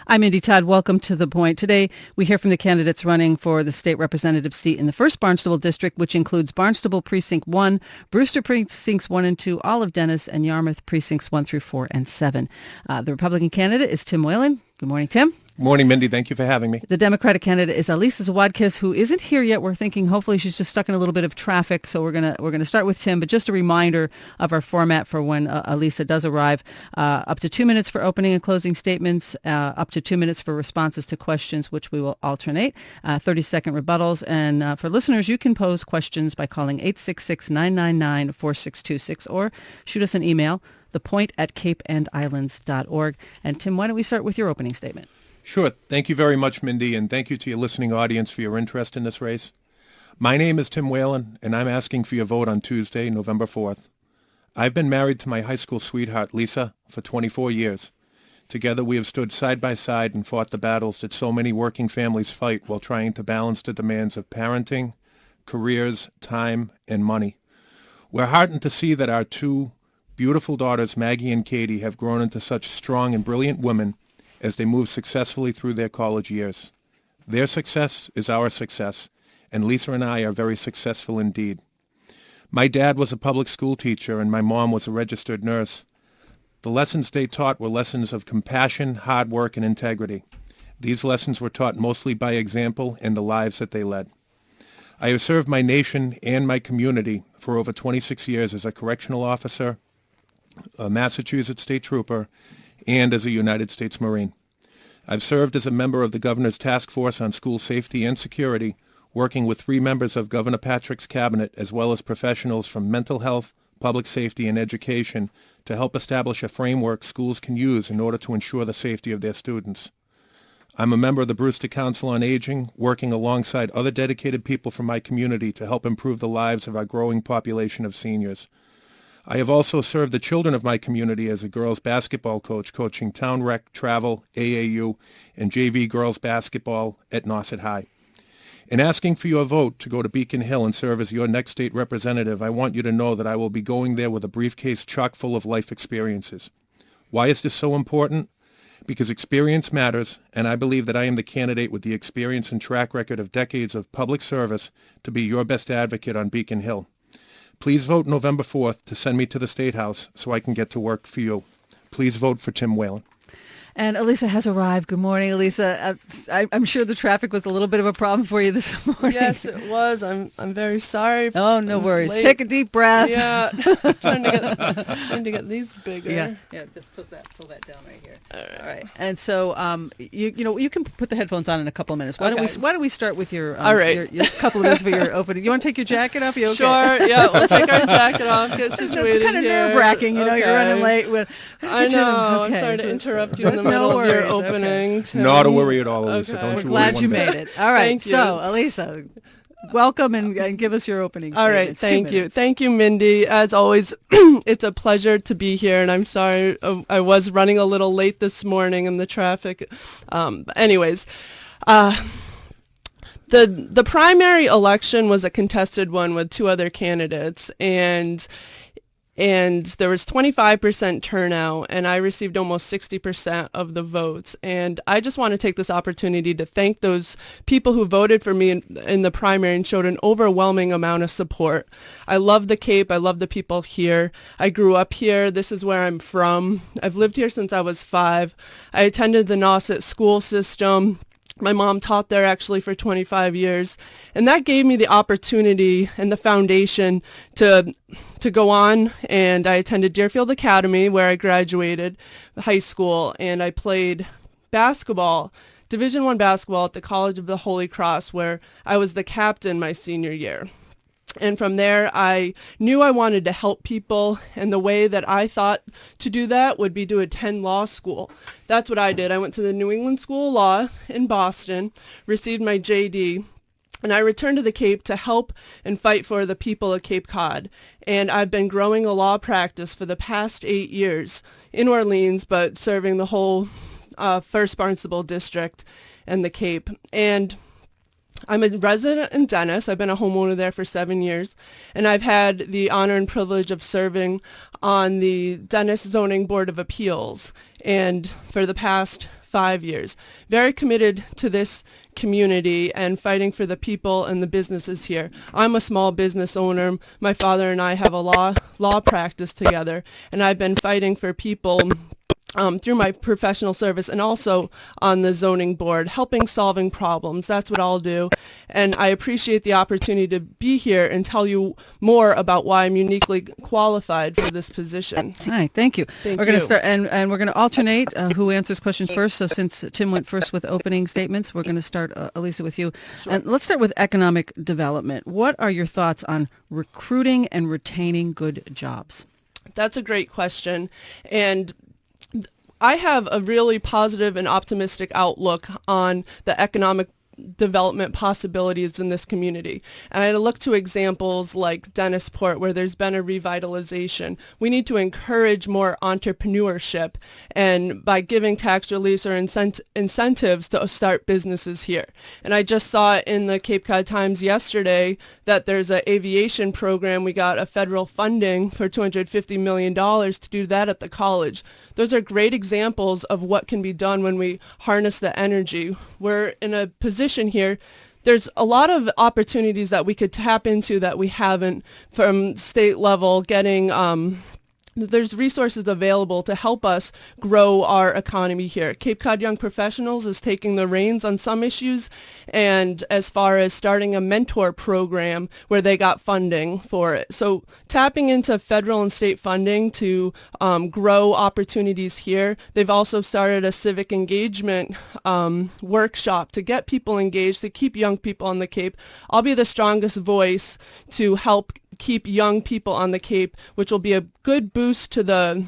I'm Mindy Todd. Welcome to The Point. Today, we hear from the candidates running for the state representative seat in the 1st Barnstable District, which includes Barnstable Precinct 1, Brewster Precincts 1 and 2, Olive Dennis, and Yarmouth Precincts 1 through 4 and 7. The Republican candidate is Tim Whelan. Good morning, Tim. Good morning, Mindy. Thank you for having me. The Democratic candidate is Elisa Zawadkas, who isn't here yet. We're thinking hopefully she's just stuck in a little bit of traffic, so we're gonna start with Tim. But just a reminder of our format for when Elisa does arrive: up to 2 minutes for opening and closing statements, up to 2 minutes for responses to questions, which we will alternate, 30-second rebuttals, and for listeners, you can pose questions by calling 866-999-4626 or shoot us an email, thepoint@capeandislands.org. And Tim, why don't we start with your opening statement? Sure. Thank you very much, Mindy, and thank you to your listening audience for your interest in this race. My name is Tim Whelan, and I'm asking for your vote on Tuesday, November 4th. I've been married to my high school sweetheart, Lisa, for 24 years. Together we have stood side by side and fought the battles that so many working families fight while trying to balance the demands of parenting, careers, time, and money. We're heartened to see that our two beautiful daughters, Maggie and Katie, have grown into such strong and brilliant women as they move successfully through their college years. Their success is our success, and Lisa and I are very successful indeed. My dad was a public school teacher, and my mom was a registered nurse. The lessons they taught were lessons of compassion, hard work, and integrity. These lessons were taught mostly by example in the lives that they led. I have served my nation and my community for over 26 years as a correctional officer, a Massachusetts state trooper, and as a United States Marine. I've served as a member of the Governor's Task Force on School Safety and Security, working with 3 members of Governor Patrick's cabinet as well as professionals from mental health, public safety, and education to help establish a framework schools can use in order to ensure the safety of their students. I'm a member of the Brewster Council on Aging, working alongside other dedicated people from my community to help improve the lives of our growing population of seniors. I have also served the children of my community as a girls basketball coach, coaching town rec, travel, AAU, and JV girls basketball at Nauset High. In asking for your vote to go to Beacon Hill and serve as your next state representative, I want you to know that I will be going there with a briefcase chock full of life experiences. Why is this so important? Because experience matters, and I believe that I am the candidate with the experience and track record of decades of public service to be your best advocate on Beacon Hill. Please vote November 4th to send me to the State House so I can get to work for you. Please vote for Tim Whelan. And Elisa has arrived. Good morning, Elisa. I'm sure the traffic was a little bit of a problem for you this morning. Yes, it was. I'm very sorry. Oh, no worries. Late. Take a deep breath. Yeah, trying to get these bigger. Yeah. Just pull that down right here. All right. And so, you can put the headphones on in a couple of minutes. Why don't we start with your all right. your couple of minutes for your opening? You want to take your jacket off? You okay? Sure. Yeah, we'll take our jacket off. Get situated. It's kind of nerve-wracking. You know, you're running late. I know. I'm sorry to interrupt you in the middle of your opening. Okay. Not a worry at all, Elisa. Okay. Don't We're you glad worry you one bit. made it. All right. Thank you. So, Elisa, welcome and give us your opening All right. statements. Thank you. Thank you, Mindy. As always, it's a pleasure to be here, and I'm sorry I was running a little late this morning in the traffic. But anyways, the primary election was a contested one with 2 other candidates, and there was 25% turnout, and I received almost 60% of the votes. And I just want to take this opportunity to thank those people who voted for me in the primary and showed an overwhelming amount of support. I love the Cape. I love the people here. I grew up here. This is where I'm from. I've lived here since I was 5. I attended the Nauset school system. My mom taught there actually for 25 years, and that gave me the opportunity and the foundation to go on, and I attended Deerfield Academy where I graduated high school, and I played basketball, Division I basketball at the College of the Holy Cross, where I was the captain my senior year. And from there, I knew I wanted to help people, and the way that I thought to do that would be to attend law school. That's what I did. I went to the New England School of Law in Boston, received my JD, and I returned to the Cape to help and fight for the people of Cape Cod. And I've been growing a law practice for the past 8 years in Orleans, but serving the whole 1st Barnstable District and the Cape. And I'm a resident in Dennis. I've been a homeowner there for 7 years, and I've had the honor and privilege of serving on the Dennis Zoning Board of Appeals. And for the past 5 years. Very committed to this community and fighting for the people and the businesses here. I'm a small business owner. My father and I have a law practice together, and I've been fighting for people through my professional service and also on the zoning board, helping solving problems. That's what I'll do. And I appreciate the opportunity to be here and tell you more about why I'm uniquely qualified for this position. All right, thank you. Thank We're going to you. start, and we're going to alternate who answers questions first. So since Tim went first with opening statements, we're going to start, Elisa, with you. Sure. And let's start with economic development. What are your thoughts on recruiting and retaining good jobs? That's a great question. And I have a really positive and optimistic outlook on the economic development possibilities in this community. And I look to examples like Dennisport, where there's been a revitalization. We need to encourage more entrepreneurship, and by giving tax reliefs or incentives to start businesses here. And I just saw in the Cape Cod Times yesterday that there's an aviation program. We got a federal funding for $250 million to do that at the college. Those are great examples of what can be done when we harness the energy. We're in a position here, there's a lot of opportunities that we could tap into that we haven't from state level, getting there's resources available to help us grow our economy here. Cape Cod Young Professionals is taking the reins on some issues, and as far as starting a mentor program where they got funding for it. So tapping into federal and state funding to grow opportunities here. They've also started a civic engagement workshop to get people engaged, to keep young people on the Cape. I'll be the strongest voice to help keep young people on the Cape, which will be a good boost to the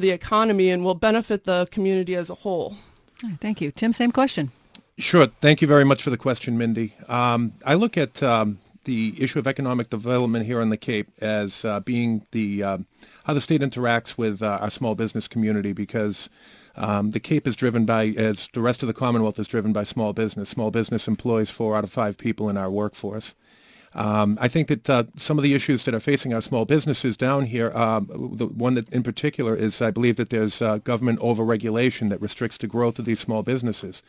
economy and will benefit the community as a whole. All right, thank you. Tim, same question. Sure. Thank you very much for the question, Mindy. I look at the issue of economic development here on the Cape as being how the state interacts with our small business community, because the Cape is driven by, as the rest of the Commonwealth is driven by small business. Small business employs 4 out of 5 people in our workforce. I think that some of the issues that are facing our small businesses down here, the one that in particular is, I believe that there's government overregulation that restricts the growth of these small businesses.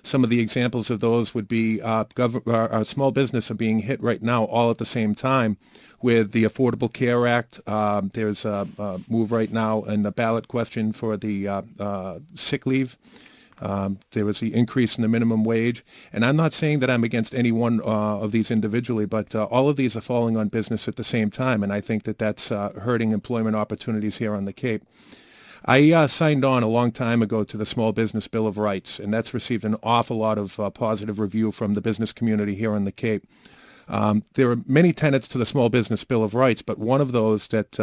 Some of the examples of those would be our small business are being hit right now all at the same time with the Affordable Care Act. There's a move right now in the ballot question for the sick leave. There was the increase in the minimum wage. And I'm not saying that I'm against any one of these individually, but all of these are falling on business at the same time, and I think that that's hurting employment opportunities here on the Cape. I signed on a long time ago to the Small Business Bill of Rights, and that's received an awful lot of positive review from the business community here on the Cape. There are many tenets to the Small Business Bill of Rights, but one of those that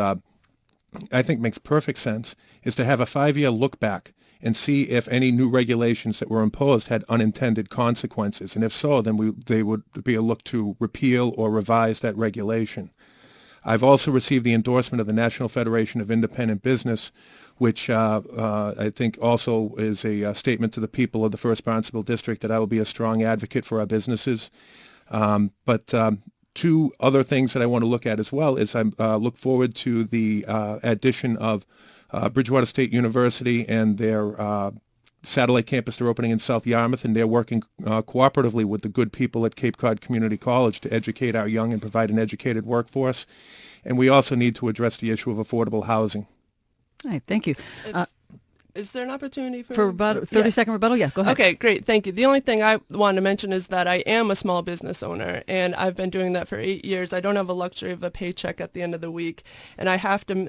I think makes perfect sense is to have a 5-year look back and see if any new regulations that were imposed had unintended consequences. And if so, then they would be a look to repeal or revise that regulation. I've also received the endorsement of the National Federation of Independent Business, which I think also is a statement to the people of the 1st Barnstable District that I will be a strong advocate for our businesses. But 2 other things that I want to look at as well is I look forward to the addition of Bridgewater State University and their satellite campus they're opening in South Yarmouth, and they're working cooperatively with the good people at Cape Cod Community College to educate our young and provide an educated workforce. And we also need to address the issue of affordable housing. All right, thank you. Is there an opportunity for about 30-second rebuttal? Yeah, go ahead. Okay, great. Thank you. The only thing I wanted to mention is that I am a small business owner, and I've been doing that for 8 years. I don't have a luxury of a paycheck at the end of the week, and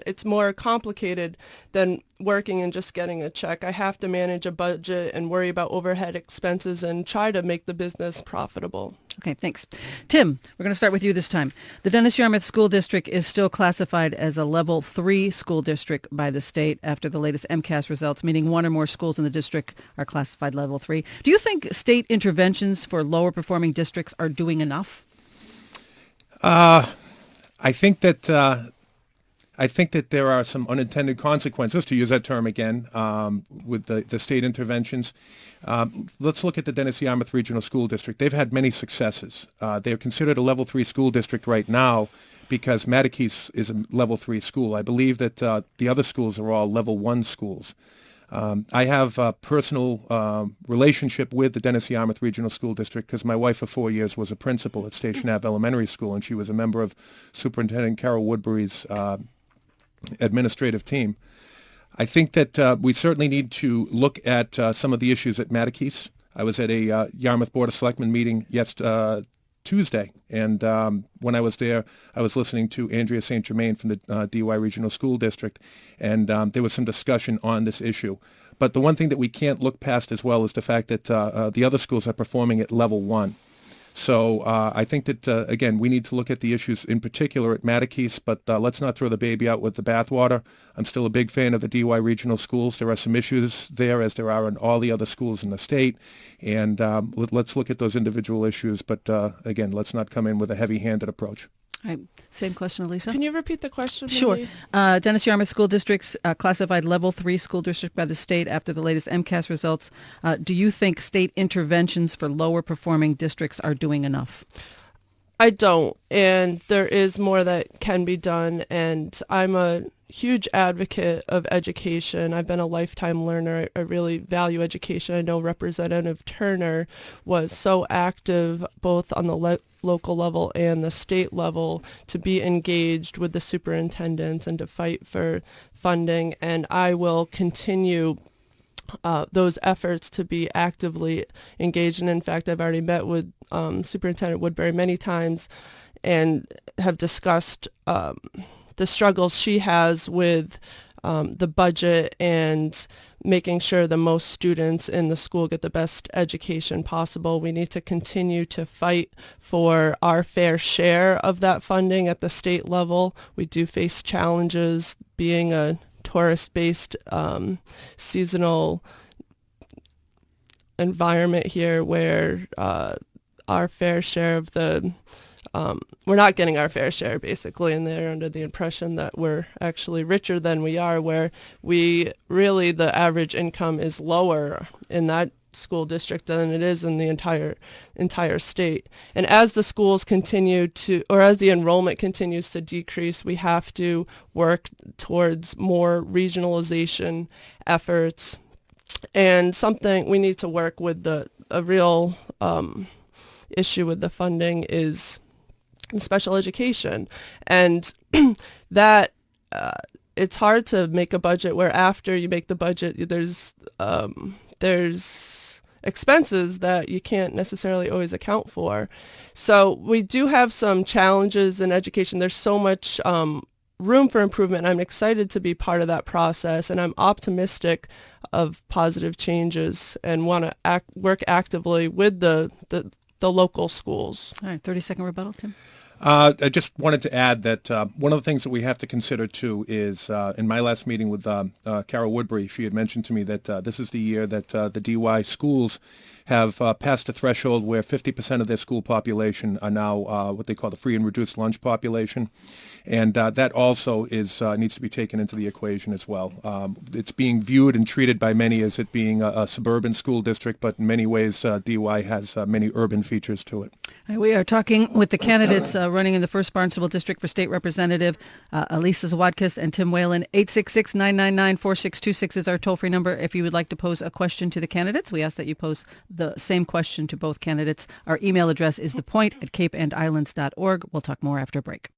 it's more complicated than working and just getting a check. I have to manage a budget and worry about overhead expenses and try to make the business profitable. Okay, thanks. Tim, we're going to start with you this time. The Dennis-Yarmouth School District is still classified as a Level 3 school district by the state after the latest MCAS results, meaning 1 or more schools in the district are classified Level 3. Do you think state interventions for lower performing districts are doing enough? I think that there are some unintended consequences, to use that term again, with the state interventions. Let's look at the Dennis-Yarmouth Regional School District. They've had many successes. They're considered a Level 3 school district right now because Matakees is a Level 3 school. I believe that the other schools are all Level 1 schools. I have a personal relationship with the Dennis-Yarmouth Regional School District because my wife for 4 years was a principal at Station Ave Elementary School, and she was a member of Superintendent Carol Woodbury's administrative team. I think that we certainly need to look at some of the issues at Mattakese. I was at a Yarmouth Board of Selectmen meeting Tuesday, and when I was there, I was listening to Andrea St. Germain from the DY Regional School District, and there was some discussion on this issue. But the one thing that we can't look past as well is the fact that the other schools are performing at level 1. So I think that, again, we need to look at the issues in particular at Mattakese, but let's not throw the baby out with the bathwater. I'm still a big fan of the DY regional schools. There are some issues there, as there are in all the other schools in the state, and let's look at those individual issues, but again, let's not come in with a heavy-handed approach. All right. Same question, Elisa. Can you repeat the question? Sure. Mindy? Dennis-Yarmouth School District's classified level 3 school district by the state after the latest MCAS results. Do you think state interventions for lower performing districts are doing enough? I don't, and there is more that can be done, and I'm a huge advocate of education. I've been a lifetime learner. I really value education. I know Representative Turner was so active both on the local level and the state level to be engaged with the superintendents and to fight for funding, and I will continue those efforts to be actively engaged. And in fact, I've already met with Superintendent Woodbury many times and have discussed the struggles she has with the budget and making sure the most students in the school get the best education possible. We need to continue to fight for our fair share of that funding at the state level. We do face challenges being a tourist-based seasonal environment here where our fair share of the we're not getting our fair share basically, and they're under the impression that we're actually richer than we are, where we really the average income is lower in that school district than it is in the entire state. And as the schools continue to, or as the enrollment continues to decrease, we have to work towards more regionalization efforts. And something we need to work with a real issue with the funding is special education, and that it's hard to make a budget where after you make the budget there's expenses that you can't necessarily always account for. So we do have some challenges in education. There's so much room for improvement. I'm excited to be part of that process, and I'm optimistic of positive changes and want to work actively with the local schools. All right, 30-second rebuttal, Tim. I just wanted to add that one of the things that we have to consider, too, is in my last meeting with Carol Woodbury, she had mentioned to me that this is the year that the DY schools have passed a threshold where 50% of their school population are now what they call the free and reduced lunch population. And that also needs to be taken into the equation as well. It's being viewed and treated by many as it being a suburban school district, but in many ways DY has many urban features to it. We are talking with the candidates running in the 1st Barnstable District for State Representative, Elisa Zawadkas and Tim Whelan. 866-999-4626 is our toll-free number if you would like to pose a question to the candidates. We ask that you pose the same question to both candidates. Our email address is thepoint@capeandislands.org. We'll talk more after a break.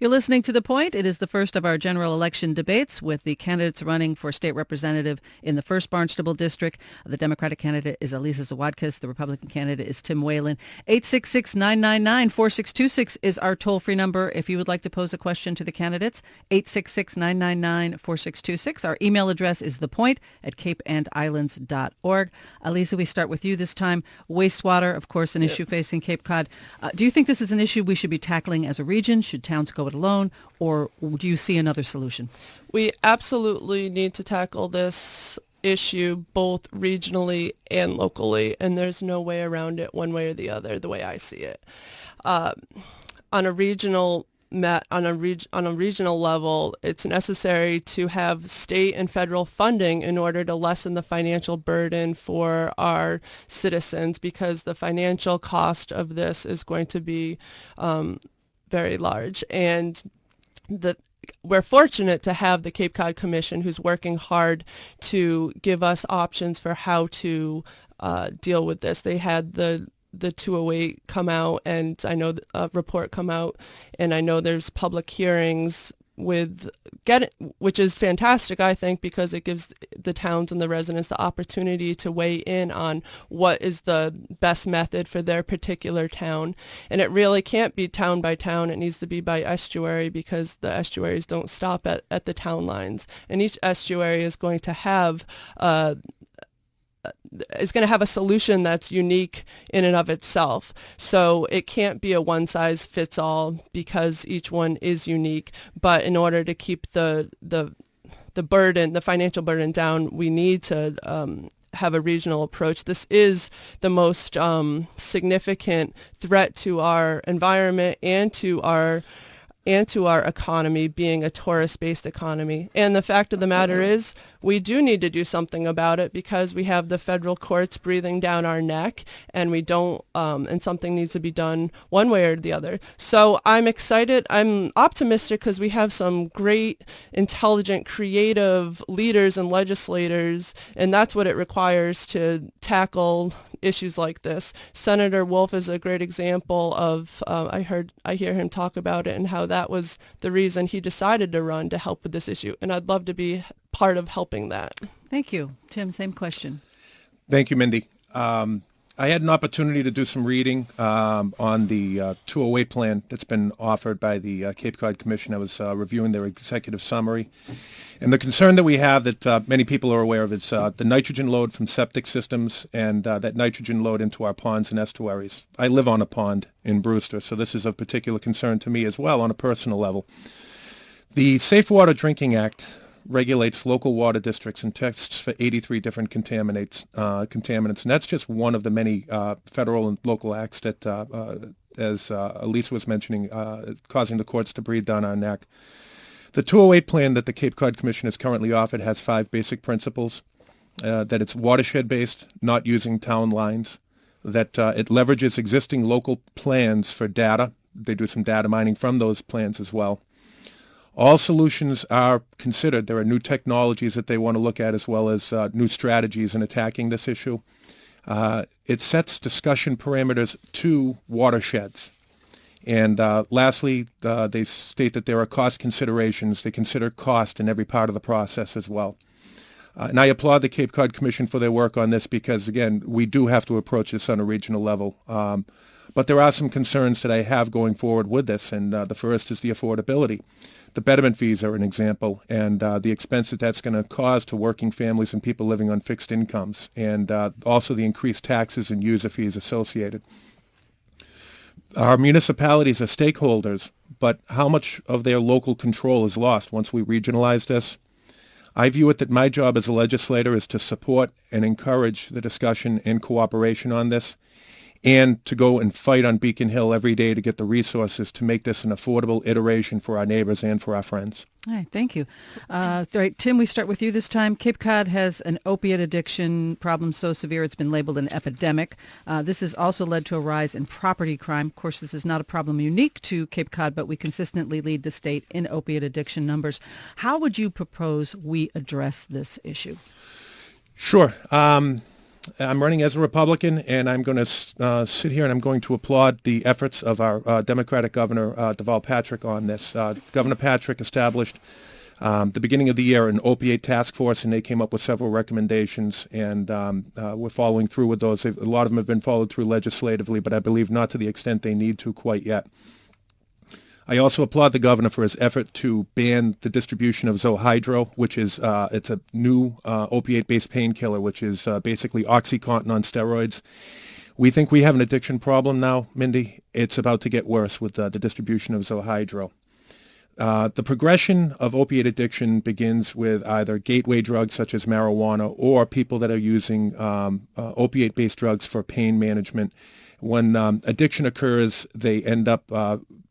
You're listening to The Point. It is the first of our general election debates with the candidates running for state representative in the 1st Barnstable District. The Democratic candidate is Elisa Zawadkas. The Republican candidate is Tim Whelan. 866-999-4626 is our toll-free number if you would like to pose a question to the candidates. 866-999-4626. Our email address is thepoint@capeandislands.org. Elisa, we start with you this time. Wastewater, of course, an issue facing Cape Cod. Do you think this is an issue we should be tackling as a region? Should towns go it alone, or do you see another solution? We absolutely need to tackle this issue both regionally and locally, and there's no way around it one way or the other, the way I see it. On a regional level, it's necessary to have state and federal funding in order to lessen the financial burden for our citizens, because the financial cost of this is going to be very large, and we're fortunate to have the Cape Cod Commission, who's working hard to give us options for how to deal with this. They had the 208 come out, and I know a report come out, and I know there's public hearings which is fantastic, I think, because it gives the towns and the residents the opportunity to weigh in on what is the best method for their particular town. And it really can't be town by town. It needs to be by estuary, because the estuaries don't stop at the town lines. And each estuary is going to have a solution that's unique in and of itself. So it can't be a one-size-fits-all, because each one is unique. But in order to keep the burden, the financial burden down, we need to have a regional approach. This is the most significant threat to our environment and to our economy, being a tourist-based economy. And the fact of the matter is, we do need to do something about it, because we have the federal courts breathing down our neck, and we don't, and something needs to be done one way or the other. So I'm excited. I'm optimistic, because we have some great, intelligent, creative leaders and legislators, and that's what it requires to tackle issues like this. Senator Wolf is a great example of, I hear him talk about it, and how that was the reason he decided to run, to help with this issue. And I'd love to be part of helping that. Thank you. Tim, same question. Thank you, Mindy. I had an opportunity to do some reading on the 208 plan that's been offered by the Cape Cod Commission. I was reviewing their executive summary. And the concern that we have, that many people are aware of, is the nitrogen load from septic systems, and that nitrogen load into our ponds and estuaries. I live on a pond in Brewster, so this is of particular concern to me as well on a personal level. The Safe Water Drinking Act regulates local water districts and tests for 83 different contaminants, and that's just one of the many federal and local acts that, as Elisa was mentioning, causing the courts to breathe down our neck. The 208 plan that the Cape Cod Commission has currently offered has 5 basic principles: that it's watershed-based, not using town lines; that it leverages existing local plans for data. They do some data mining from those plans as well. All solutions are considered. There are new technologies that they want to look at, as well as new strategies in attacking this issue. It sets discussion parameters to watersheds. And lastly, they state that there are cost considerations. They consider cost in every part of the process as well. And I applaud the Cape Cod Commission for their work on this, because, again, we do have to approach this on a regional level. But there are some concerns that I have going forward with this, and the first is the affordability. The betterment fees are an example, and the expense that that's going to cause to working families and people living on fixed incomes, and also the increased taxes and user fees associated. Our municipalities are stakeholders, but how much of their local control is lost once we regionalize this? I view it that my job as a legislator is to support and encourage the discussion and cooperation on this, and to go and fight on Beacon Hill every day to get the resources to make this an affordable iteration for our neighbors and for our friends. All right, thank you. All right, Tim, we start with you this time. Cape Cod has an opiate addiction problem so severe it's been labeled an epidemic. This has also led to a rise in property crime. Of course, this is not a problem unique to Cape Cod, but we consistently lead the state in opiate addiction numbers. How would you propose we address this issue? Sure. I'm running as a Republican, and I'm going to sit here and I'm going to applaud the efforts of our Democratic Governor, Deval Patrick, on this. Governor Patrick established the beginning of the year an opiate task force, and they came up with several recommendations, and we're following through with those. A lot of them have been followed through legislatively, but I believe not to the extent they need to quite yet. I also applaud the governor for his effort to ban the distribution of Zohydro, which is it's a new opiate-based painkiller, which is basically OxyContin on steroids. We think we have an addiction problem now, Mindy. It's about to get worse with the distribution of Zohydro. The progression of opiate addiction begins with either gateway drugs such as marijuana, or people that are using opiate-based drugs for pain management. When addiction occurs, they end up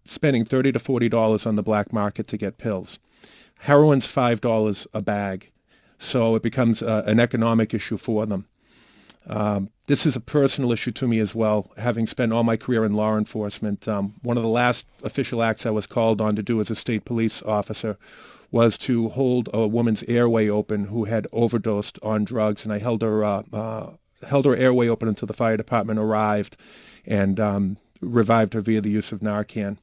spending $30 to $40 on the black market to get pills. Heroin's $5 a bag, so it becomes an economic issue for them. this is a personal issue to me as well, having spent all my career in law enforcement. One of the last official acts I was called on to do as a state police officer was to hold a woman's airway open who had overdosed on drugs, and I held her airway open until the fire department arrived and revived her via the use of Narcan.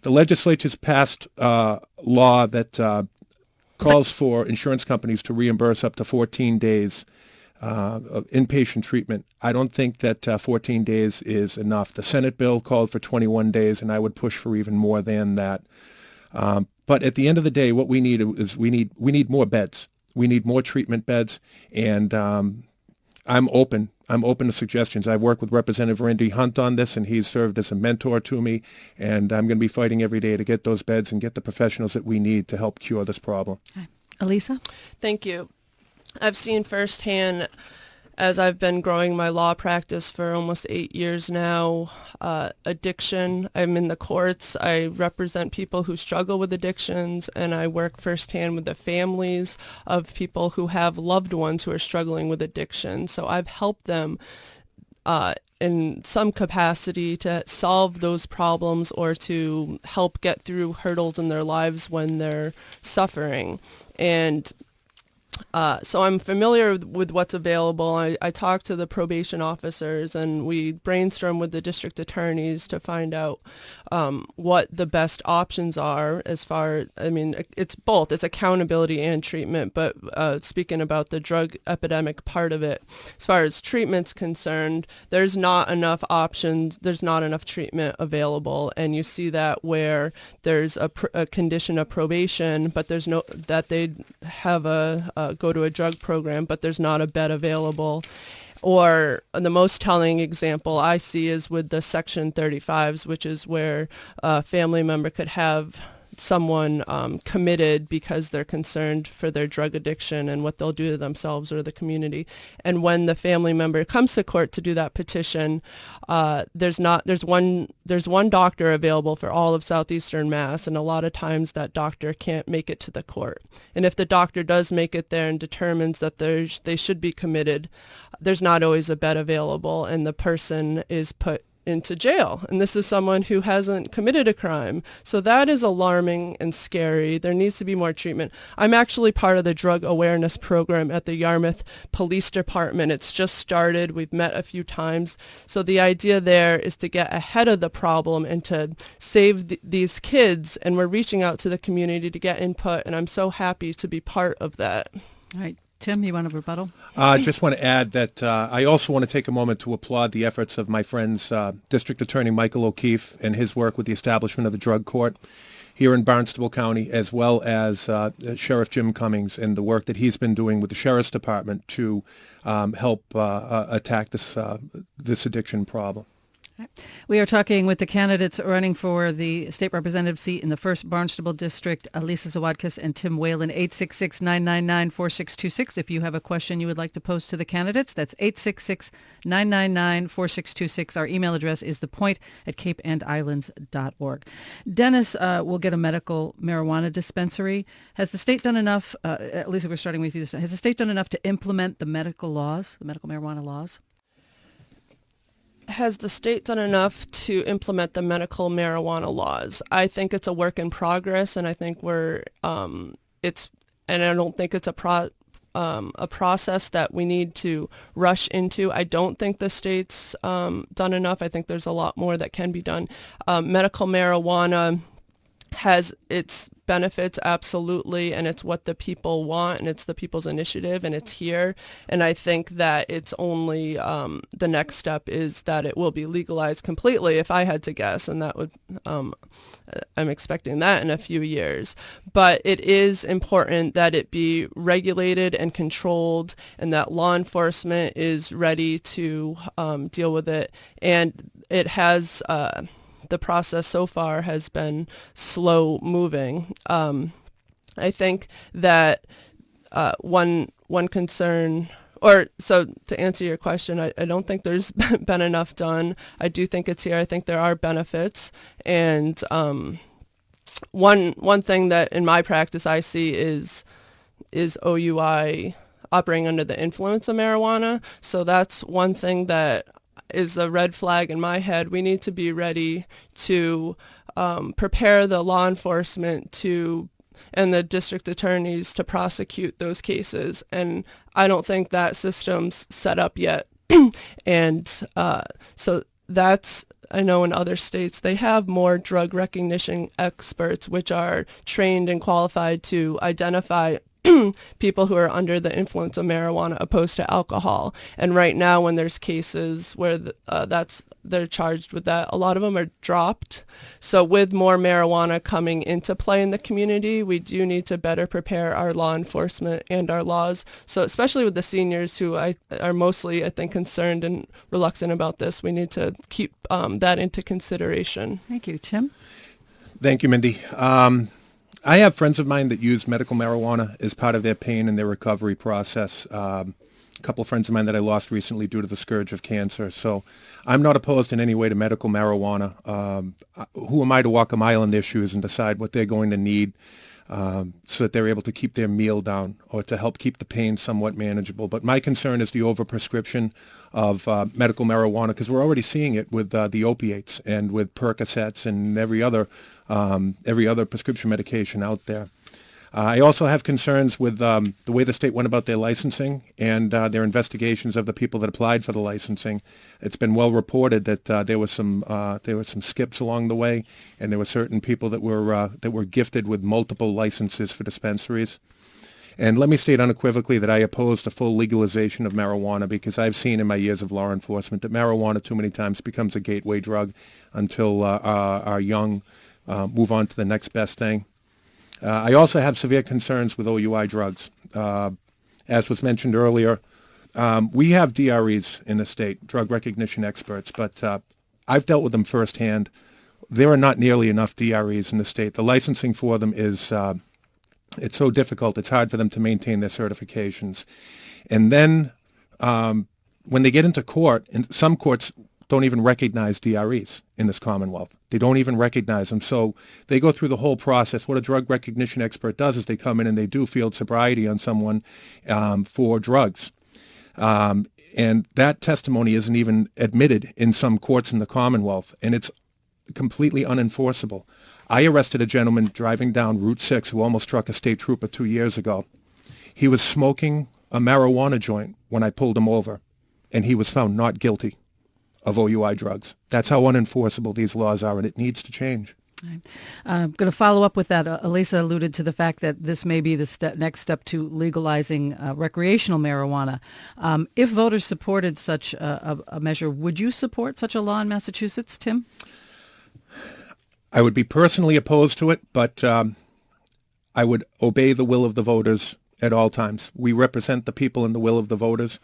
The legislature's passed law that calls for insurance companies to reimburse up to 14 days of inpatient treatment. I don't think that 14 days is enough. The Senate bill called for 21 days, and I would push for even more than that. But at the end of the day, what we need is we need more beds. We need more treatment beds, and I'm open to suggestions. I've worked with Representative Randy Hunt on this, and he's served as a mentor to me, and I'm going to be fighting every day to get those beds and get the professionals that we need to help cure this problem. Elisa? Thank you. I've seen firsthand, as I've been growing my law practice for almost 8 years now, addiction. I'm in the courts. I represent people who struggle with addictions, and I work firsthand with the families of people who have loved ones who are struggling with addiction. So I've helped them in some capacity to solve those problems or to help get through hurdles in their lives when they're suffering. And so I'm familiar with what's available. I talk to the probation officers, and we brainstorm with the district attorneys to find out what the best options are as far, it's both. It's accountability and treatment, but speaking about the drug epidemic part of it, as far as treatment's concerned, there's not enough options, there's not enough treatment available, and you see that where there's a condition of probation, but there's no, that they have go to a drug program, but there's not a bed available. Or the most telling example I see is with the Section 35s, which is where a family member could have someone committed because they're concerned for their drug addiction and what they'll do to themselves or the community. And when the family member comes to court to do that petition, there's one doctor available for all of southeastern Mass, and a lot of times that doctor can't make it to the court. And if the doctor does make it there and determines that they should be committed, there's not always a bed available, and the person is put into jail. And this is someone who hasn't committed a crime. So that is alarming and scary. There needs to be more treatment. I'm actually part of the drug awareness program at the Yarmouth Police Department. It's just started. We've met a few times. So the idea there is to get ahead of the problem and to save these kids. And we're reaching out to the community to get input. And I'm so happy to be part of that. All right. Tim, you want to rebuttal? I just want to add that I also want to take a moment to applaud the efforts of my friend's District Attorney Michael O'Keefe and his work with the establishment of the drug court here in Barnstable County, as well as Sheriff Jim Cummings and the work that he's been doing with the Sheriff's Department to help attack this addiction problem. We are talking with the candidates running for the state representative seat in the 1st Barnstable District, Elisa Zawadkas and Tim Whelan. 866-999-4626. If you have a question you would like to pose to the candidates, that's 866-999-4626. Our email address is thepoint@capeandislands.org. Dennis will get a medical marijuana dispensary. Has the state done enough, Elisa, we're starting with you, has the state done enough to implement the medical marijuana laws? Has the state done enough to implement the medical marijuana laws? I think it's a work in progress, and I think I don't think it's a process that we need to rush into. I don't think the state's done enough. I think there's a lot more that can be done. Medical marijuana has its benefits, absolutely, and it's what the people want, and it's the people's initiative, and it's here. And I think that it's only the next step is that it will be legalized completely, if I had to guess, and that would I'm expecting that in a few years. But it is important that it be regulated and controlled, and that law enforcement is ready to deal with it. And it has the process so far has been slow moving. I think that one concern, so to answer your question, I don't think there's been enough done. I do think it's here. I think there are benefits. And one thing that in my practice I see is OUI operating under the influence of marijuana. So that's one thing that is a red flag in my head. We need to be ready to prepare the law enforcement and the district attorneys to prosecute those cases. And I don't think that system's set up yet. And so I know in other states they have more drug recognition experts which are trained and qualified to identify people who are under the influence of marijuana opposed to alcohol. And right now when there's cases where they're charged with that, a lot of them are dropped. So with more marijuana coming into play in the community, we do need to better prepare our law enforcement and our laws. So especially with the seniors who are mostly, I think, concerned and reluctant about this, we need to keep that into consideration. Thank you. Tim? Thank you, Mindy. I have friends of mine that use medical marijuana as part of their pain and their recovery process. A couple of friends of mine that I lost recently due to the scourge of cancer. So I'm not opposed in any way to medical marijuana. Who am I to walk a mile in their shoes and decide what they're going to need so that they're able to keep their meal down or to help keep the pain somewhat manageable? But my concern is the overprescription of medical marijuana, because we're already seeing it with the opiates and with Percocets and every other prescription medication out there. I also have concerns with the way the state went about their licensing and their investigations of the people that applied for the licensing. It's been well reported that there were some skips along the way, and there were certain people that were gifted with multiple licenses for dispensaries. And let me state unequivocally that I oppose the full legalization of marijuana, because I've seen in my years of law enforcement that marijuana too many times becomes a gateway drug until our young move on to the next best thing. I also have severe concerns with OUI drugs. As was mentioned earlier, we have DREs in the state, drug recognition experts, but I've dealt with them firsthand. There are not nearly enough DREs in the state. The licensing for them is it's so difficult. It's hard for them to maintain their certifications. And then when they get into court, and some courts don't even recognize DREs in this Commonwealth. They don't even recognize them. So they go through the whole process. What a drug recognition expert does is they come in and they do field sobriety on someone for drugs. And that testimony isn't even admitted in some courts in the Commonwealth, and it's completely unenforceable. I arrested a gentleman driving down Route 6 who almost struck a state trooper 2 years ago. He was smoking a marijuana joint when I pulled him over, and he was found not guilty of OUI drugs. That's how unenforceable these laws are, and it needs to change. I'm going to follow up with that. Elisa alluded to the fact that this may be the next step to legalizing recreational marijuana. If voters supported such a measure, would you support such a law in Massachusetts, Tim? I would be personally opposed to it, but I would obey the will of the voters at all times. We represent the people and the will of the voters.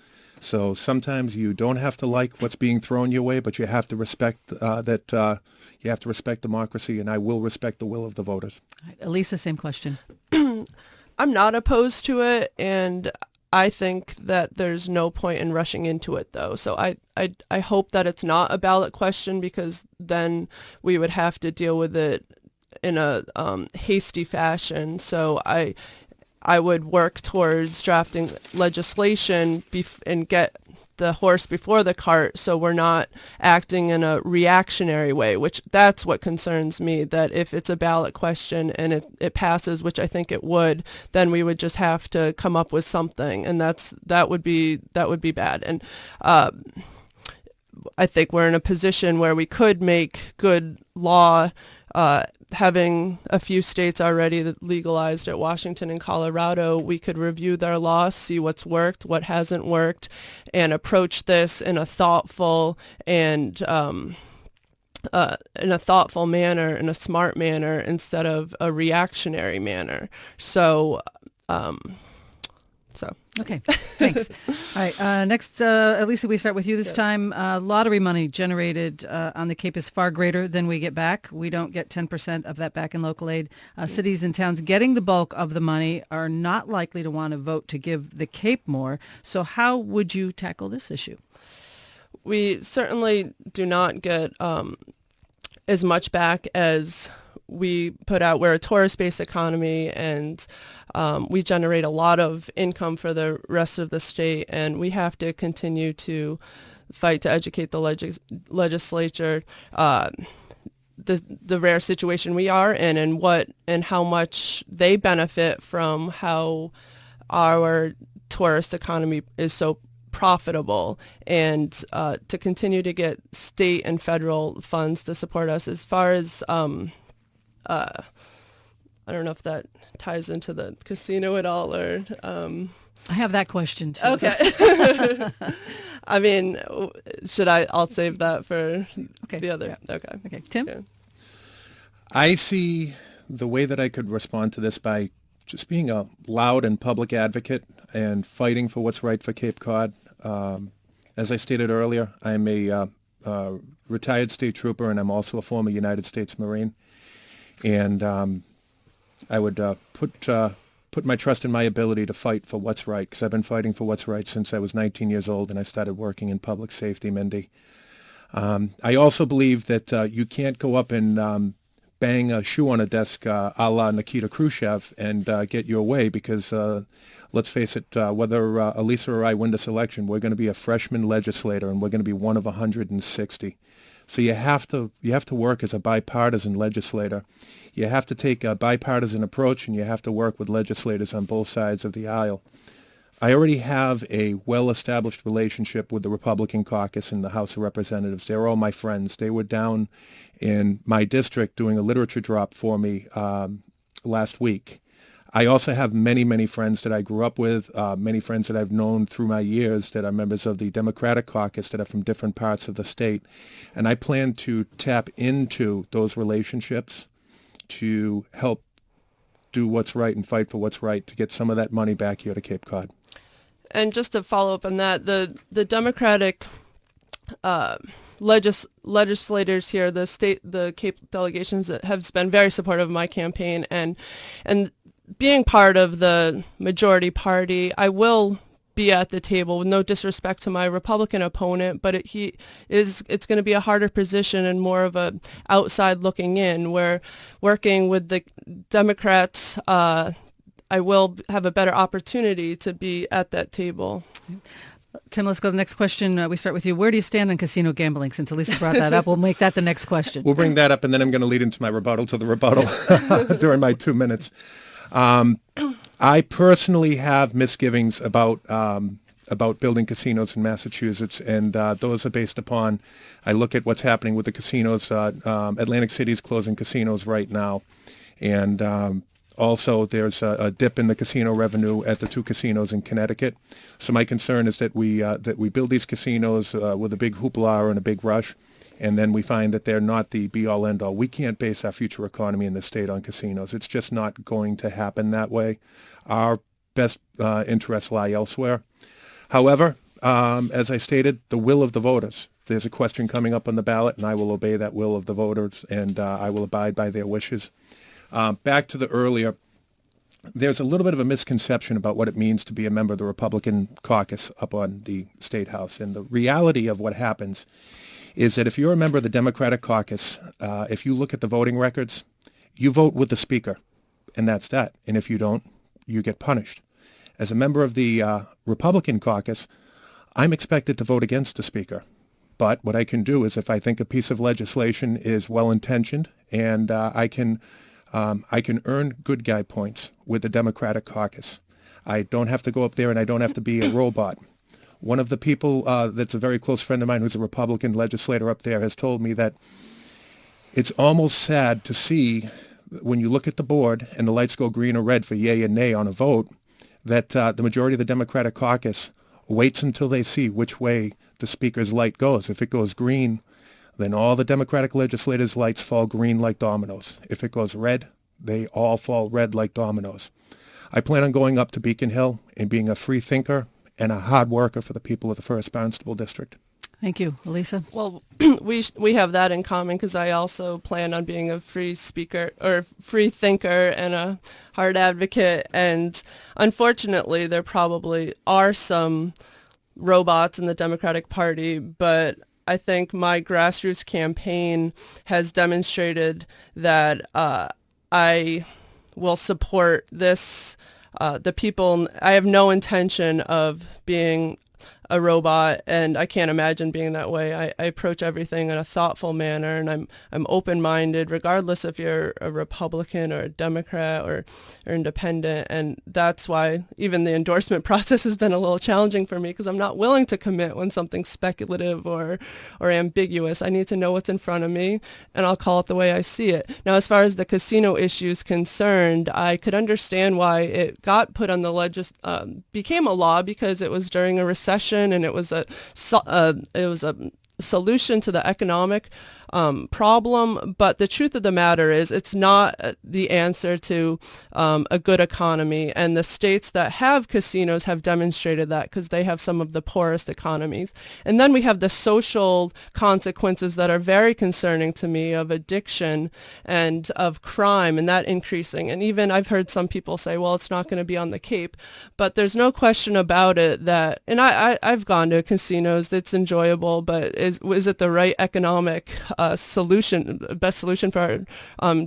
So sometimes you don't have to like what's being thrown your way, but you have to respect you have to respect democracy, and I will respect the will of the voters. Right. Elisa, same question. I'm not opposed to it, and I think that there's no point in rushing into it, though. So I hope that it's not a ballot question, because then we would have to deal with it in a hasty fashion. So I would work towards drafting legislation and get the horse before the cart, so we're not acting in a reactionary way, which that's what concerns me, that if it's a ballot question and it passes, which I think it would, then we would just have to come up with something, and that would be bad. And I think we're in a position where we could make good law, having a few states already that legalized it, Washington and Colorado. We could review their laws, see what's worked, what hasn't worked, and approach this in a thoughtful manner, in a smart manner, instead of a reactionary manner. So Okay, thanks. All right, next, Elisa, we start with you this time. Lottery money generated on the Cape is far greater than we get back. We don't get 10% of that back in local aid. Cities and towns getting the bulk of the money are not likely to want to vote to give the Cape more. So how would you tackle this issue? We certainly do not get as much back as we put out, we're a tourist-based economy, and we generate a lot of income for the rest of the state, and we have to continue to fight to educate the legislature the rare situation we are in, and how much they benefit from how our tourist economy is so profitable, and to continue to get state and federal funds to support us. As far as I don't know if that ties into the casino at all, or I have that question too. okay. I mean, I'll save that for the other. Yeah. Okay. Tim? Yeah. I see the way that I could respond to this by just being a loud and public advocate and fighting for what's right for Cape Cod. As I stated earlier, I'm a retired state trooper, and I'm also a former United States Marine. And I would put my trust in my ability to fight for what's right, because I've been fighting for what's right since I was 19 years old, and I started working in public safety, Mindy. I also believe that you can't go up and bang a shoe on a desk a la Nikita Khrushchev and get your way, because let's face it, whether Elisa or I win this election, we're going to be a freshman legislator, and we're going to be one of 160. So you have to work as a bipartisan legislator. You have to take a bipartisan approach, and you have to work with legislators on both sides of the aisle. I already have a well-established relationship with the Republican caucus in the House of Representatives. They're all my friends. They were down in my district doing a literature drop for me last week. I also have many, many friends that I grew up with, many friends that I've known through my years that are members of the Democratic caucus that are from different parts of the state. And I plan to tap into those relationships to help do what's right and fight for what's right to get some of that money back here to Cape Cod. And just to follow up on that, the Democratic legislators here, the Cape delegations have been very supportive of my campaign, and being part of the majority party, I will be at the table, with no disrespect to my Republican opponent, but it's going to be a harder position and more of a outside looking in, where working with the Democrats, I will have a better opportunity to be at that table. Tim, let's go to the next question. We start with you. Where do you stand on casino gambling? Since Elisa brought that up, we'll make that the next question. We'll bring that up, and then I'm going to lead into my rebuttal to the rebuttal during my 2 minutes. I personally have misgivings about building casinos in Massachusetts, and those are based upon, I look at what's happening with the casinos. Atlantic City is closing casinos right now, and also there's a dip in the casino revenue at the 2 casinos in Connecticut. So my concern is that we build these casinos with a big hoopla and a big rush, and then we find that they're not the be-all, end-all. We can't base our future economy in the state on casinos. It's just not going to happen that way. Our best interests lie elsewhere. However, as I stated, the will of the voters. There's a question coming up on the ballot, and I will obey that will of the voters, and I will abide by their wishes. Back to the earlier, there's a little bit of a misconception about what it means to be a member of the Republican caucus up on the State House. And the reality of what happens is that if you're a member of the Democratic caucus, if you look at the voting records, you vote with the Speaker, and that's that. And if you don't, you get punished. As a member of the Republican caucus, I'm expected to vote against the Speaker. But what I can do is, if I think a piece of legislation is well-intentioned and I can earn good guy points with the Democratic caucus, I don't have to go up there and I don't have to be a robot. One of the people that's a very close friend of mine who's a Republican legislator up there has told me that it's almost sad to see when you look at the board and the lights go green or red for yay and nay on a vote, that the majority of the Democratic caucus waits until they see which way the Speaker's light goes. If it goes green, then all the Democratic legislators' lights fall green like dominoes. If it goes red, they all fall red like dominoes. I plan on going up to Beacon Hill and being a free thinker and a hard worker for the people of the 1st Barnstable District. Thank you. Elisa? Well, we have that in common, because I also plan on being a free speaker or free thinker and a hard advocate. And unfortunately, there probably are some robots in the Democratic Party, but I think my grassroots campaign has demonstrated that I will support this. The people, I have no intention of being a robot, and I can't imagine being that way. I approach everything in a thoughtful manner, and I'm open-minded, regardless if you're a Republican or a Democrat or independent. And that's why even the endorsement process has been a little challenging for me, because I'm not willing to commit when something's speculative or ambiguous. I need to know what's in front of me, and I'll call it the way I see it. Now, as far as the casino issue is concerned, I could understand why it got put on the became a law, because it was during a recession, and it was a solution to the economic problem. But the truth of the matter is, it's not the answer to a good economy. And the states that have casinos have demonstrated that, because they have some of the poorest economies. And then we have the social consequences that are very concerning to me, of addiction and of crime, and that increasing. And even I've heard some people say, well, it's not going to be on the Cape. But there's no question about it that, and I've gone to casinos, it's enjoyable, but is it the right economic best solution for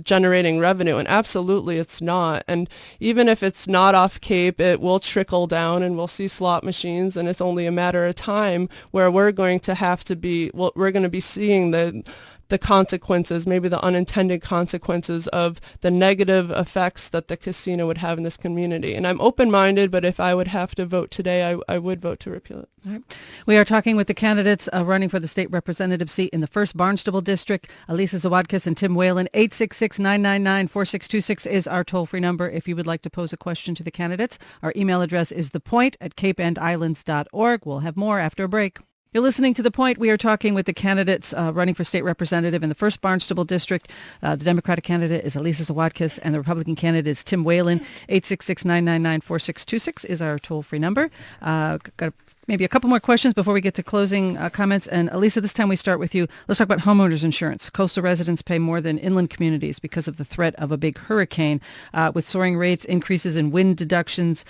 generating revenue? And absolutely it's not. And even if it's not off Cape, it will trickle down, and we'll see slot machines, and it's only a matter of time where we're going to be seeing the consequences, maybe the unintended consequences of the negative effects that the casino would have in this community. And I'm open-minded, but if I would have to vote today, I would vote to repeal it. All right. We are talking with the candidates running for the state representative seat in the 1st Barnstable District, Elisa Zawadkas and Tim Whelan. 866-999-4626 is our toll-free number if you would like to pose a question to the candidates. Our email address is thepoint@capeandislands.org. We'll have more after a break. You're listening to The Point. We are talking with the candidates running for state representative in the 1st Barnstable District. The Democratic candidate is Elisa Zawadkas, and the Republican candidate is Tim Whelan. 866-999-4626 is our toll-free number. Got maybe a couple more questions before we get to closing comments. And Elisa, this time we start with you. Let's talk about homeowners insurance. Coastal residents pay more than inland communities because of the threat of a big hurricane. With soaring rates, increases in wind deductions,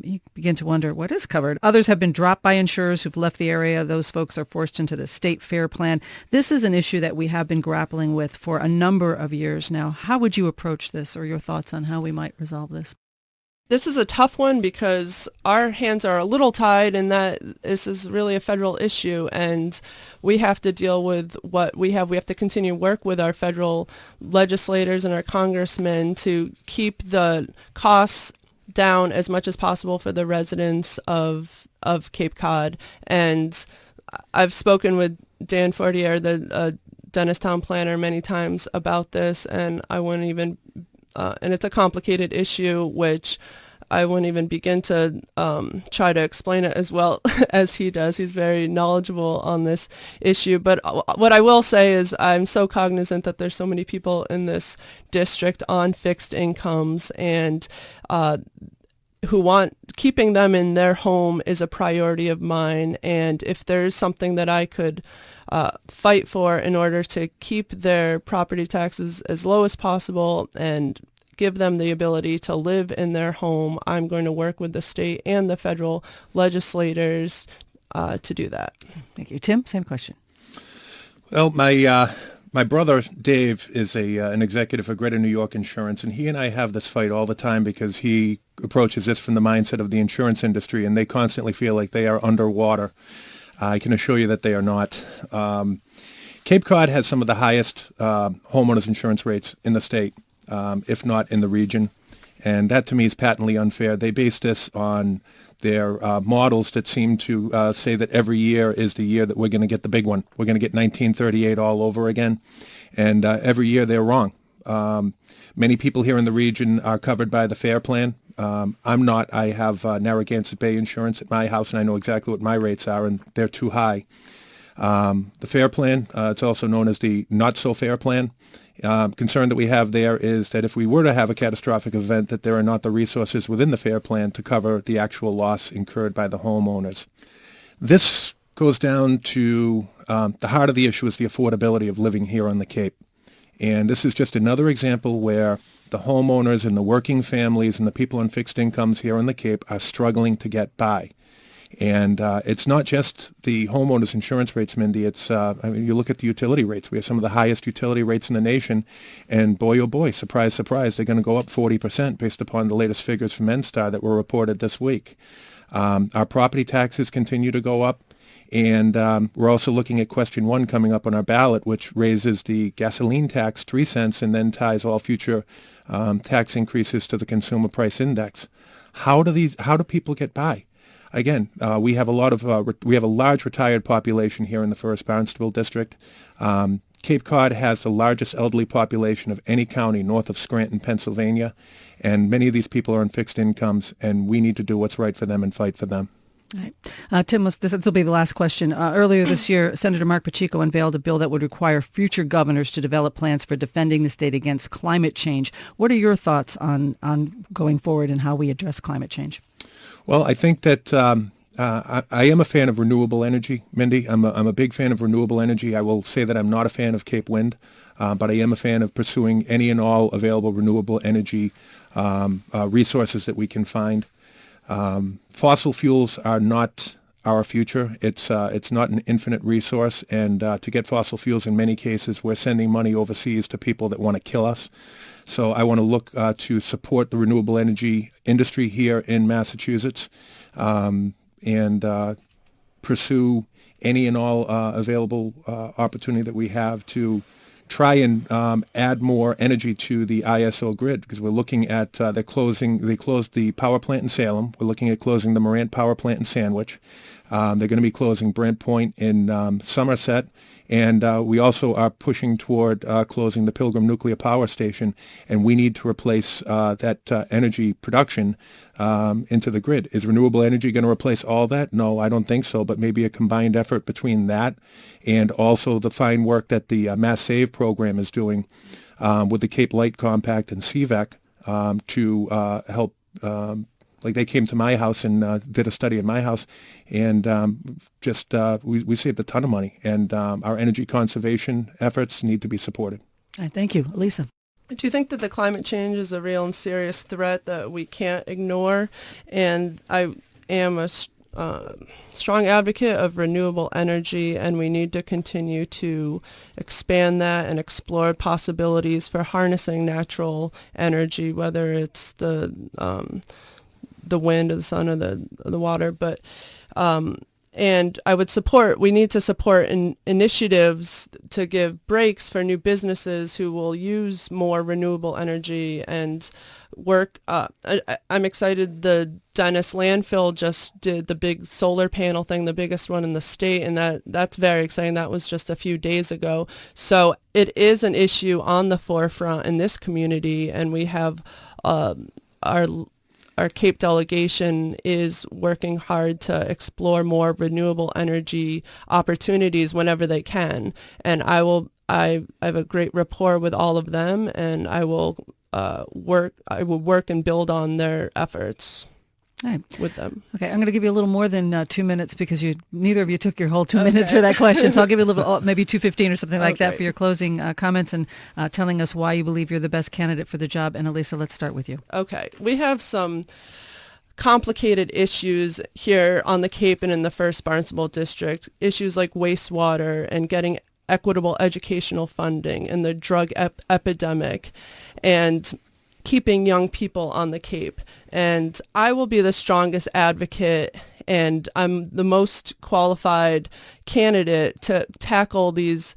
you begin to wonder what is covered. Others have been dropped by insurers who've left the area. Those folks are forced into the state fair plan. This is an issue that we have been grappling with for a number of years now. How would you approach this, or your thoughts on how we might resolve this? This is a tough one, because our hands are a little tied in that this is really a federal issue, and we have to deal with what we have. We have to continue to work with our federal legislators and our congressmen to keep the costs down as much as possible for the residents of Cape Cod. And I've spoken with Dan Fortier, the Dennistown planner, many times about this, and I wouldn't even and it's a complicated issue, which I wouldn't even begin to try to explain it as well as he does. He's very knowledgeable on this issue. But what I will say is, I'm so cognizant that there's so many people in this district on fixed incomes, and keeping them in their home is a priority of mine. And if there's something that I could fight for in order to keep their property taxes as low as possible and give them the ability to live in their home, I'm going to work with the state and the federal legislators to do that. Thank you. Tim, same question. Well, my brother Dave is an executive for Greater New York Insurance, and he and I have this fight all the time, because he approaches this from the mindset of the insurance industry, and they constantly feel like they are underwater. I can assure you that they are not. Cape Cod has some of the highest homeowners insurance rates in the state, if not in the region. And that to me is patently unfair. They base this on their models that seem to say that every year is the year that we're going to get the big one. We're going to get 1938 all over again. And every year they're wrong. Many people here in the region are covered by the FAIR plan. I'm not. I have Narragansett Bay insurance at my house, and I know exactly what my rates are, and they're too high. The FAIR plan, it's also known as the not-so-fair plan. Concern that we have there is that if we were to have a catastrophic event, that there are not the resources within the FAIR plan to cover the actual loss incurred by the homeowners. This goes down to the heart of the issue is the affordability of living here on the Cape. And this is just another example where the homeowners and the working families and the people on fixed incomes here on the Cape are struggling to get by. And it's not just the homeowners insurance rates, Mindy. It's you look at the utility rates. We have some of the highest utility rates in the nation, and boy, oh boy, surprise, surprise, they're going to go up 40% based upon the latest figures from NSTAR that were reported this week. Our property taxes continue to go up, and we're also looking at question 1 coming up on our ballot, which raises the gasoline tax 3 cents and then ties all future tax increases to the consumer price index. How do people get by? Again, we have a large retired population here in the First Barnstable District. Cape Cod has the largest elderly population of any county north of Scranton, Pennsylvania, and many of these people are on fixed incomes, and we need to do what's right for them and fight for them. Right. Tim, this will be the last question. Earlier this year, Senator Mark Pacheco unveiled a bill that would require future governors to develop plans for defending the state against climate change. What are your thoughts on going forward and how we address climate change? Well, I think that I am a fan of renewable energy, Mindy. I'm a big fan of renewable energy. I will say that I'm not a fan of Cape Wind, but I am a fan of pursuing any and all available renewable energy resources that we can find. Fossil fuels are not our future. It's not an infinite resource, and to get fossil fuels, in many cases, we're sending money overseas to people that want to kill us. So I want to look to support the renewable energy industry here in Massachusetts, and pursue any and all available opportunity that we have to try and add more energy to the ISO grid, because we're looking at they closed the power plant in Salem. We're looking at closing the Morant power plant in Sandwich. They're going to be closing Brant Point in Somerset. And we also are pushing toward closing the Pilgrim Nuclear Power Station, and we need to replace that energy production into the grid. Is renewable energy going to replace all that? No, I don't think so, but maybe a combined effort between that and also the fine work that the Mass Save program is doing with the Cape Light Compact and CVEC to help. Like they came to my house and did a study at my house, and we saved a ton of money, and our energy conservation efforts need to be supported. All right, thank you. Elisa. Do you think that the climate change is a real and serious threat that we can't ignore? And I am a strong advocate of renewable energy, and we need to continue to expand that and explore possibilities for harnessing natural energy, whether it's the wind or the sun or the water, but and we need to support initiatives to give breaks for new businesses who will use more renewable energy and work. I'm excited the Dennis landfill just did the big solar panel thing, the biggest one in the state, and that's very exciting. That was just a few days ago. So it is an issue on the forefront in this community, and we have our Cape delegation is working hard to explore more renewable energy opportunities whenever they can. And I have a great rapport with all of them, and I will work and build on their efforts. Right. With them. Okay, I'm going to give you a little more than 2 minutes because neither of you took your whole 2 minutes for that question. So I'll give you a little, maybe 2:15 or something like that for your closing comments and telling us why you believe you're the best candidate for the job. And Elisa, let's start with you. Okay, we have some complicated issues here on the Cape and in the First Barnstable District. Issues like wastewater and getting equitable educational funding and the drug epidemic and keeping young people on the Cape. And I will be the strongest advocate, and I'm the most qualified candidate to tackle these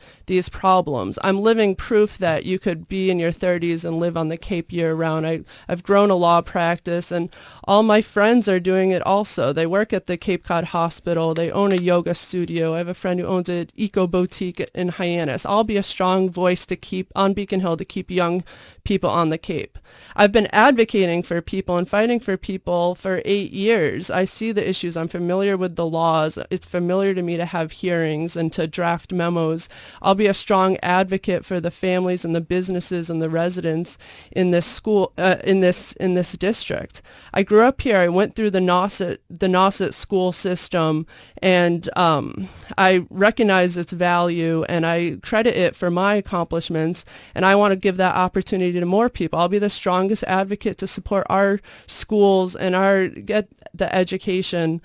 problems. I'm living proof that you could be in your 30s and live on the Cape year-round. I've grown a law practice, and all my friends are doing it also. They work at the Cape Cod Hospital. They own a yoga studio. I have a friend who owns an eco-boutique in Hyannis. I'll be a strong voice to keep on Beacon Hill to keep young people on the Cape. I've been advocating for people and fighting for people for 8 years. I see the issues. I'm familiar with the laws. It's familiar to me to have hearings and to draft memos. I'll be a strong advocate for the families and the businesses and the residents in this school, in this district. I grew up here. I went through the Nauset school system, and I recognize its value, and I credit it for my accomplishments, and I want to give that opportunity to more people. I'll be the strongest advocate to support our schools and get the education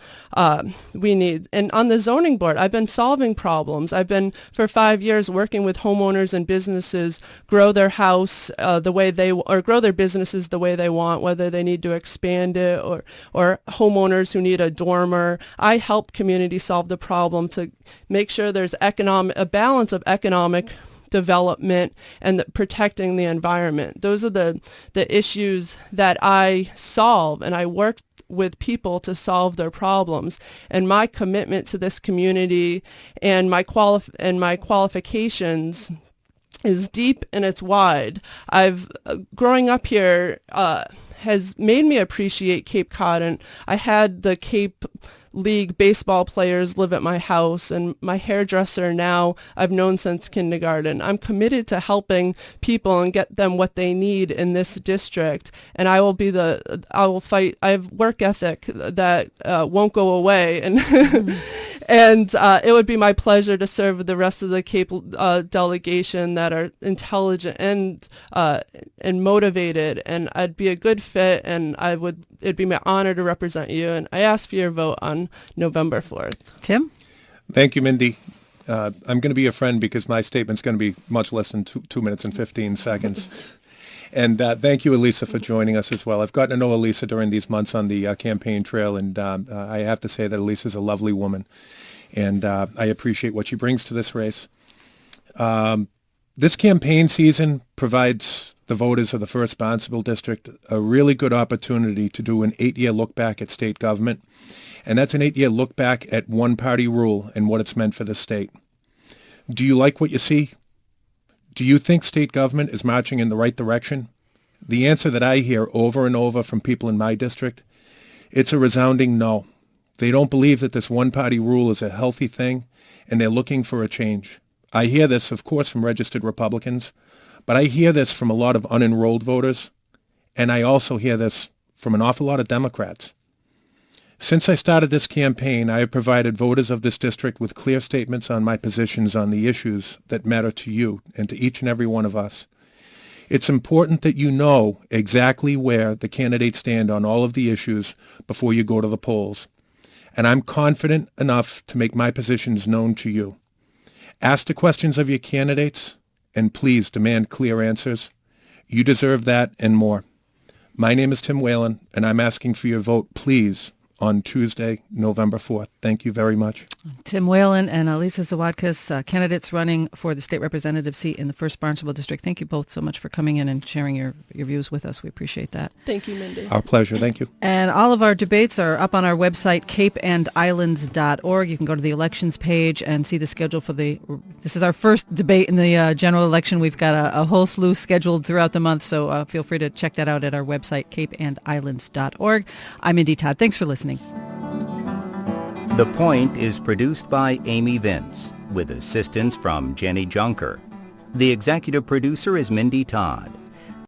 we need. And on the zoning board, I've been solving problems. I've been for 5 years working with homeowners and businesses grow their house grow their businesses the way they want, whether they need to expand it or homeowners who need a dormer. I help communities solve the problem to make sure there's a balance of economic development and protecting the environment. Those are the issues that I solve, and I work with people to solve their problems. And my commitment to this community and my qualifications is deep and it's wide. Growing up here has made me appreciate Cape Cod, and I had the Cape League baseball players live at my house, and my hairdresser now I've known since kindergarten. I'm committed to helping people and get them what they need in this district, and I will fight. I have work ethic that won't go away, and and it would be my pleasure to serve with the rest of the Cape delegation that are intelligent and motivated, and I'd be a good fit, and it'd be my honor to represent you, and I ask for your vote on November 4th. Tim? Thank you, Mindy. I'm going to be a friend because my statement's going to be much less than 2 minutes and 15 seconds. And thank you, Elisa, for joining us as well. I've gotten to know Elisa during these months on the campaign trail, and I have to say that Elisa's a lovely woman, and I appreciate what she brings to this race. This campaign season provides the voters of the 1st Barnstable District a really good opportunity to do an 8-year look back at state government, and that's an 8-year look back at one-party rule and what it's meant for the state. Do you like what you see? Do you think state government is marching in the right direction? The answer that I hear over and over from people in my district, it's a resounding no. They don't believe that this one-party rule is a healthy thing, and they're looking for a change. I hear this, of course, from registered Republicans, but I hear this from a lot of unenrolled voters, and I also hear this from an awful lot of Democrats. Since I started this campaign, I have provided voters of this district with clear statements on my positions on the issues that matter to you and to each and every one of us. It's important that you know exactly where the candidates stand on all of the issues before you go to the polls, and I'm confident enough to make my positions known to you. Ask the questions of your candidates, and please demand clear answers. You deserve that and more. My name is Tim Whelan, and I'm asking for your vote, please, on Tuesday, November 4th. Thank you very much. Tim Whelan and Elisa Zawadkas, candidates running for the state representative seat in the 1st Barnstable District. Thank you both so much for coming in and sharing your views with us. We appreciate that. Thank you, Mindy. Our pleasure. Thank you. And all of our debates are up on our website, capeandislands.org. You can go to the elections page and see the schedule for this is our first debate in the general election. We've got a whole slew scheduled throughout the month, so feel free to check that out at our website, capeandislands.org. I'm Mindy Todd. Thanks for listening. The Point is produced by Amy Vince, with assistance from Jenny Junker. The executive producer is Mindy Todd.